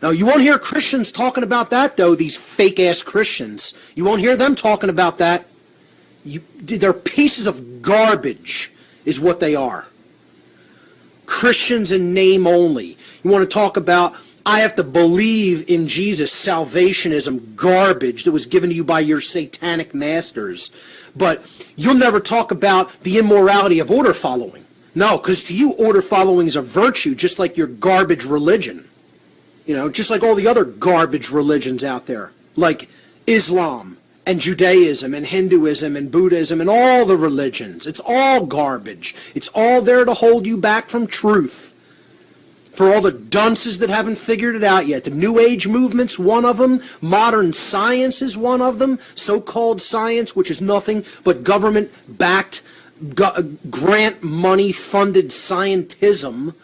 Now, you won't hear Christians talking about that, though, these fake-ass Christians. You won't hear them talking about that. They're pieces of garbage is what they are. Christians in name only. You want to talk about, I have to believe in Jesus, salvationism, garbage that was given to you by your satanic masters. But you'll never talk about the immorality of order following. No, because to you, order following is a virtue, just like your garbage religion. You know, just like all the other garbage religions out there, like Islam and Judaism and Hinduism and Buddhism and all the religions. It's all garbage. It's all there to hold you back from truth. For all the dunces that haven't figured it out yet. The New Age movement's one of them. Modern science is one of them. So-called science, which is nothing but government-backed, grant money-funded scientism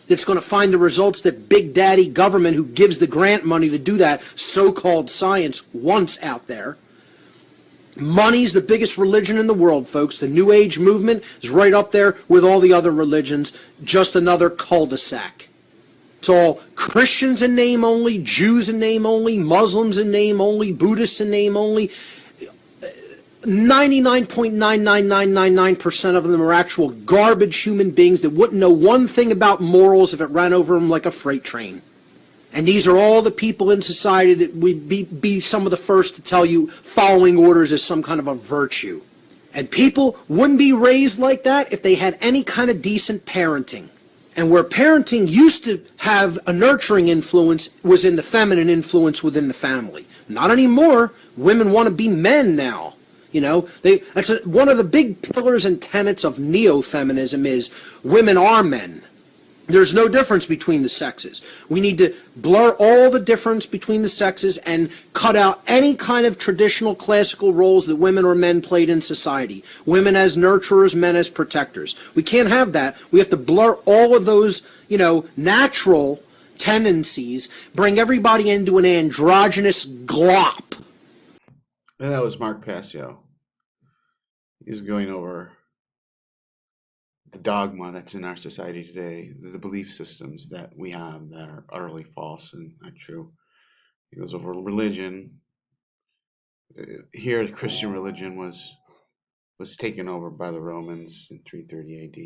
that's going to find the results that big daddy government, who gives the grant money to do that so-called science, wants out there. Money's the biggest religion in the world, folks. The New Age movement is right up there with all the other religions, just another cul-de-sac. It's all Christians in name only, Jews in name only, Muslims in name only, Buddhists in name only. 99.99999% of them are actual garbage human beings that wouldn't know one thing about morals if it ran over them like a freight train. And these are all the people in society that would be some of the first to tell you following orders is some kind of a virtue. And people wouldn't be raised like that if they had any kind of decent parenting. And where parenting used to have a nurturing influence was in the feminine influence within the family. Not anymore. Women want to be men now. You know, that's one of the big pillars and tenets of neo-feminism is women are men. There's no difference between the sexes. We need to blur all the difference between the sexes and cut out any kind of traditional classical roles that women or men played in society. Women as nurturers, men as protectors. We can't have that. We have to blur all of those, you know, natural tendencies, bring everybody into an androgynous glop. And that was Mark Passio. He was going over the dogma that's in our society today, the belief systems that we have that are utterly false and not true. He goes over religion. Here, the Christian religion was taken over by the Romans in 330 AD.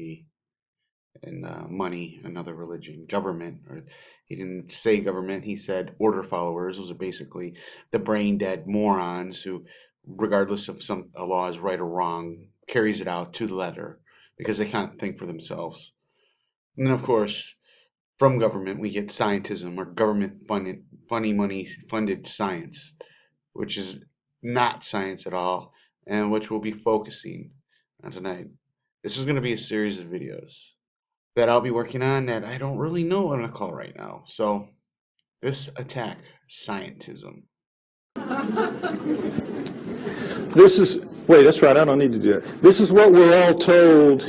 And money, another religion, government, or he didn't say government, he said order followers. Those are basically the brain dead morons who, regardless of a law is right or wrong, carries it out to the letter because they can't think for themselves. And then, of course, from government, we get scientism or government money funded science, which is not science at all, and which we'll be focusing on tonight. This is going to be a series of videos that I'll be working on that I don't really know what I'm going to call right now. So, this attack, scientism. Wait, that's right, I don't need to do it. This is what we're all told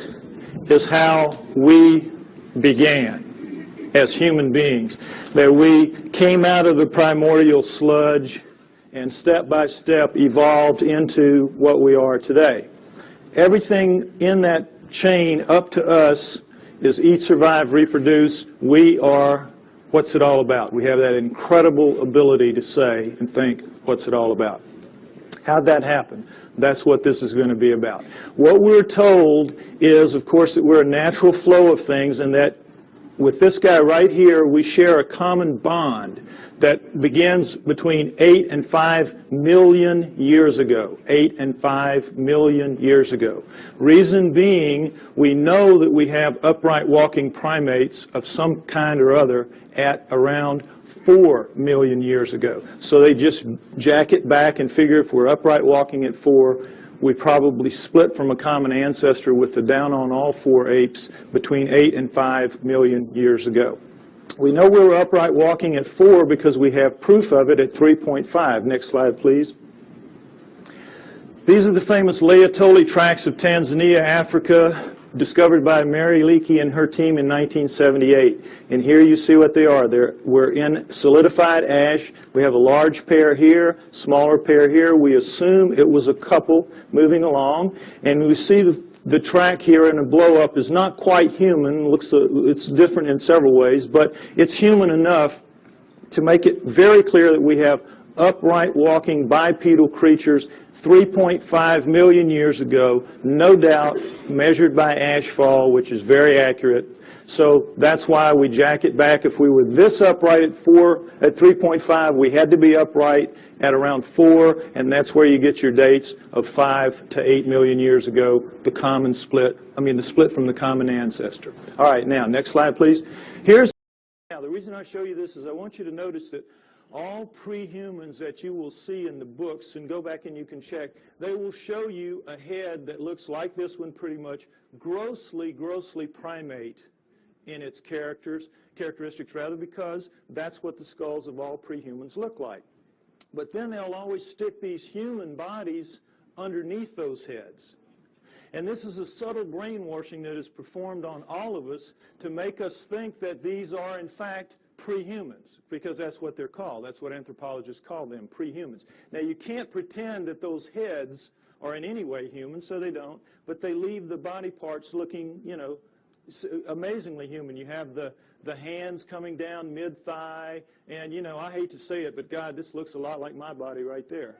is how we began as human beings. That we came out of the primordial sludge and step by step evolved into what we are today. Everything in that chain up to us is eat, survive, reproduce. We are, what's it all about? We have that incredible ability to say and think, what's it all about? How'd that happen? That's what this is going to be about. What we're told is, of course, that we're a natural flow of things, and that with this guy right here, we share a common bond that begins between 8 and 5 million years ago. 8 and 5 million years ago. Reason being, we know that we have upright walking primates of some kind or other at around 4 million years ago. So they just jack it back and figure if we're upright walking at 4, we probably split from a common ancestor with the down on all 4 apes between 8 and 5 million years ago. We know we were upright walking at 4 because we have proof of it at 3.5. Next slide, please. These are the famous Laetoli tracts of Tanzania, Africa, discovered by Mary Leakey and her team in 1978. And here you see what they are. We're in solidified ash. We have a large pair here, smaller pair here. We assume it was a couple moving along. And we see the track here in a blow-up is not quite human. It's different in several ways, but it's human enough to make it very clear that we have upright walking bipedal creatures 3.5 million years ago, no doubt, measured by ashfall, which is very accurate. So that's why we jack it back. If we were this upright at 3.5, we had to be upright at around 4, and that's where you get your dates of 5 to 8 million years ago, the split from the common ancestor. All right, now, next slide, please. Now, the reason I show you this is I want you to notice that all pre-humans that you will see in the books, and go back and you can check, they will show you a head that looks like this one pretty much, grossly primate in its characteristics rather, because that's what the skulls of all pre-humans look like. But then they'll always stick these human bodies underneath those heads. And this is a subtle brainwashing that is performed on all of us to make us think that these are, in fact, pre-humans, because that's what they're called. That's what anthropologists call them, pre-humans. Now, you can't pretend that those heads are in any way human, so they don't, but they leave the body parts looking, you know, amazingly human. You have the hands coming down mid-thigh, and, you know, I hate to say it, but God, this looks a lot like my body right there.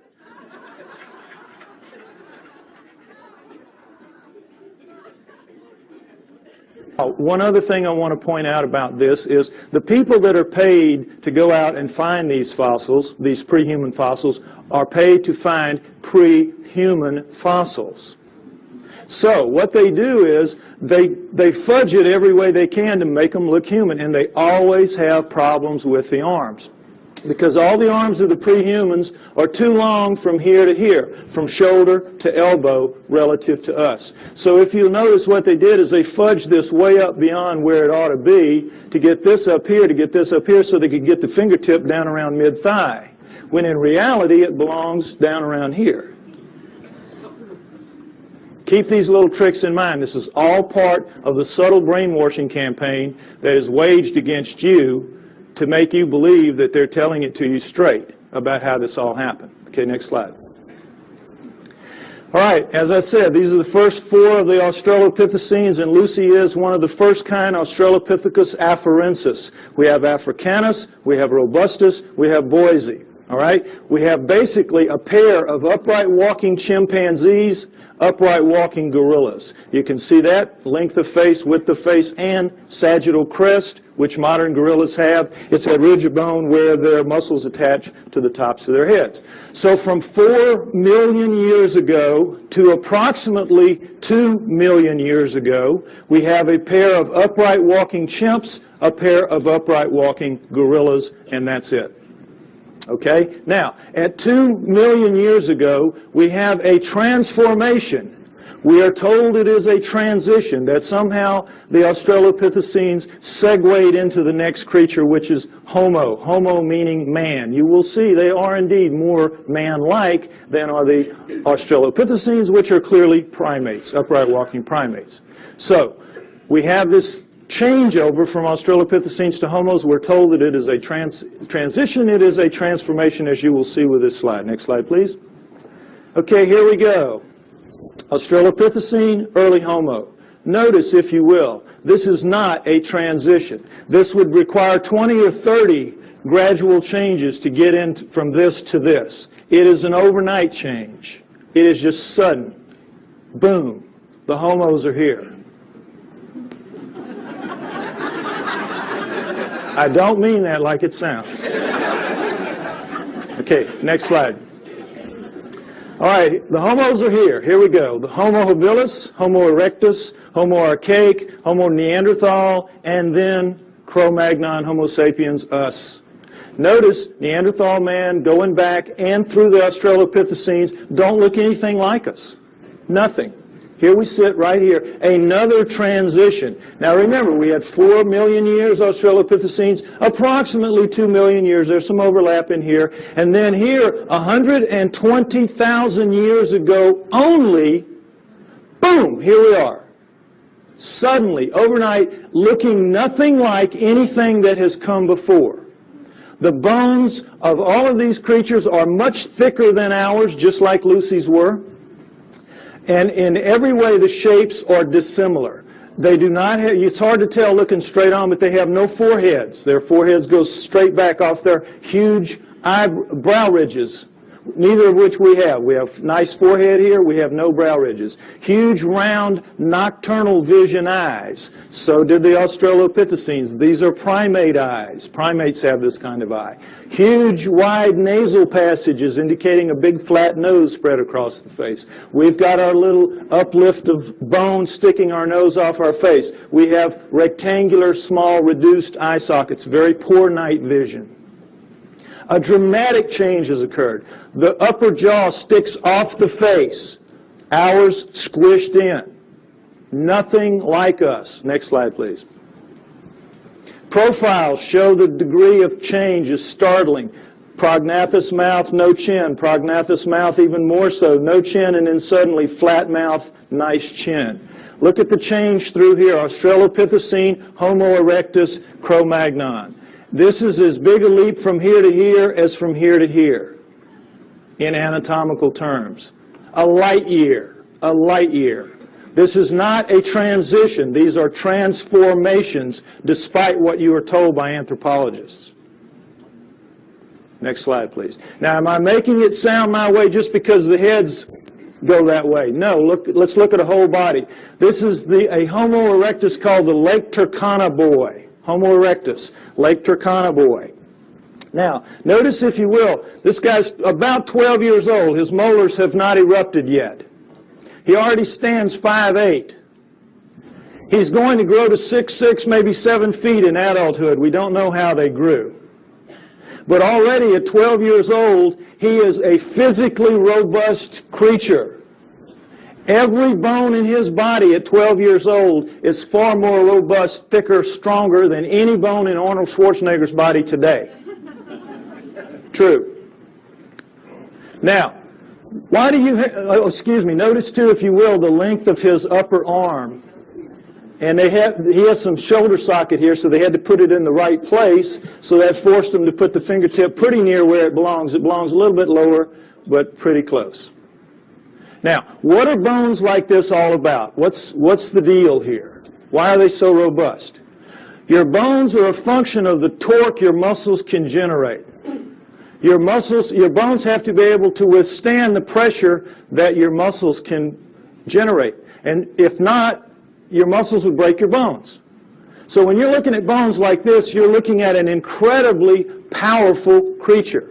One other thing I want to point out about this is the people that are paid to go out and find these fossils, these pre-human fossils, are paid to find pre-human fossils. So what they do is they fudge it every way they can to make them look human, and they always have problems with the arms, because all the arms of the pre-humans are too long from here to here, from shoulder to elbow relative to us. So if you'll notice, what they did is they fudged this way up beyond where it ought to be to get this up here, so they could get the fingertip down around mid-thigh, when in reality it belongs down around here. Keep these little tricks in mind. This is all part of the subtle brainwashing campaign that is waged against you to make you believe that they're telling it to you straight about how this all happened. Okay, next slide. All right, as I said, these are the first 4 of the Australopithecines, and Lucy is one of the first kind, Australopithecus afarensis. We have Africanus, we have Robustus, we have Boise. All right, we have basically a pair of upright walking chimpanzees, upright walking gorillas. You can see that, length of face, width of face, and sagittal crest, which modern gorillas have. It's that ridge of bone where their muscles attach to the tops of their heads. So from 4 million years ago to approximately 2 million years ago, we have a pair of upright walking chimps, a pair of upright walking gorillas, and that's it. Okay? Now, at 2 million years ago, we have a transformation. We are told it is a transition, that somehow the Australopithecines segued into the next creature, which is Homo. Homo meaning man. You will see they are indeed more man-like than are the Australopithecines, which are clearly primates, upright walking primates. So, we have this changeover from Australopithecines to Homos. We're told that it is a transition, it is a transformation, as you will see with this slide. Next slide, please. Okay, here we go. Australopithecine, early Homo. Notice, if you will, this is not a transition. This would require 20 or 30 gradual changes to get in from this to this. It is an overnight change. It is just sudden. Boom. The Homos are here. I don't mean that like it sounds. Okay, next slide. All right, the Homos are here. Here we go. The Homo habilis, Homo erectus, Homo archaic, Homo neanderthal, and then Cro-Magnon, Homo sapiens, us. Notice Neanderthal man going back and through the Australopithecines don't look anything like us. Nothing. Here we sit right here. Another transition. Now remember, we had 4 million years Australopithecines, approximately 2 million years. There's some overlap in here. And then here, 120,000 years ago only, boom, here we are. Suddenly, overnight, looking nothing like anything that has come before. The bones of all of these creatures are much thicker than ours, just like Lucy's were. And in every way, the shapes are dissimilar. They do not have, it's hard to tell looking straight on, but they have no foreheads. Their foreheads go straight back off their huge brow ridges, neither of which we have. We have nice forehead here, we have no brow ridges. Huge, round, nocturnal vision eyes. So did the Australopithecines. These are primate eyes. Primates have this kind of eye. Huge, wide nasal passages indicating a big flat nose spread across the face. We've got our little uplift of bone sticking our nose off our face. We have rectangular, small, reduced eye sockets, very poor night vision. A dramatic change has occurred. The upper jaw sticks off the face. Ours squished in. Nothing like us. Next slide, please. Profiles show the degree of change is startling. Prognathous mouth, no chin. Prognathous mouth, even more so. No chin, and then suddenly flat mouth, nice chin. Look at the change through here. Australopithecine, Homo erectus, Cro-Magnon. This is as big a leap from here to here as from here to here in anatomical terms. A light year, a light year. This is not a transition. These are transformations, despite what you are told by anthropologists. Next slide, please. Now, am I making it sound my way just because the heads go that way? No, let's look at a whole body. This is a Homo erectus called the Lake Turkana boy. Homo erectus, Lake Turkana boy. Now, notice, if you will, this guy's about 12 years old. His molars have not erupted yet. He already stands 5'8". He's going to grow to 6'6", maybe 7 feet in adulthood. We don't know how they grew. But already at 12 years old, he is a physically robust creature. Every bone in his body at 12 years old is far more robust, thicker, stronger than any bone in Arnold Schwarzenegger's body today. True. Now, why do you, notice too, if you will, the length of his upper arm. And he has some shoulder socket here, so they had to put it in the right place, so that forced them to put the fingertip pretty near where it belongs. It belongs a little bit lower, but pretty close. Now, what are bones like this all about? What's the deal here? Why are they so robust? Your bones are a function of the torque your muscles can generate. Your bones have to be able to withstand the pressure that your muscles can generate. And if not, your muscles would break your bones. So when you're looking at bones like this, you're looking at an incredibly powerful creature.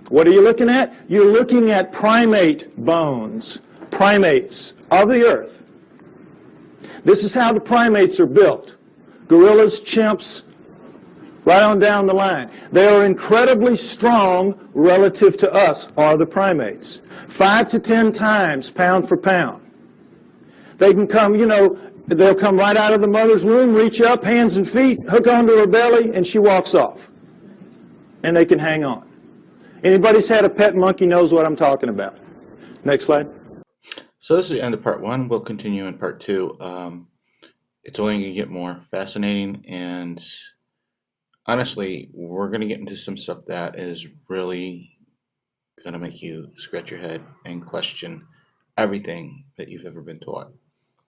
What are you looking at? You're looking at primate bones, primates of the earth. This is how the primates are built. Gorillas, chimps, right on down the line. They are incredibly strong relative to us, are the primates. 5 to 10 times pound for pound. They can come, they'll come right out of the mother's womb, reach up, hands and feet, hook onto her belly, and she walks off. And they can hang on. Anybody's had a pet monkey knows what I'm talking about. Next slide. So this is the end of part 1. We'll continue in part 2. It's only going to get more fascinating, and honestly, we're going to get into some stuff that is really going to make you scratch your head and question everything that you've ever been taught.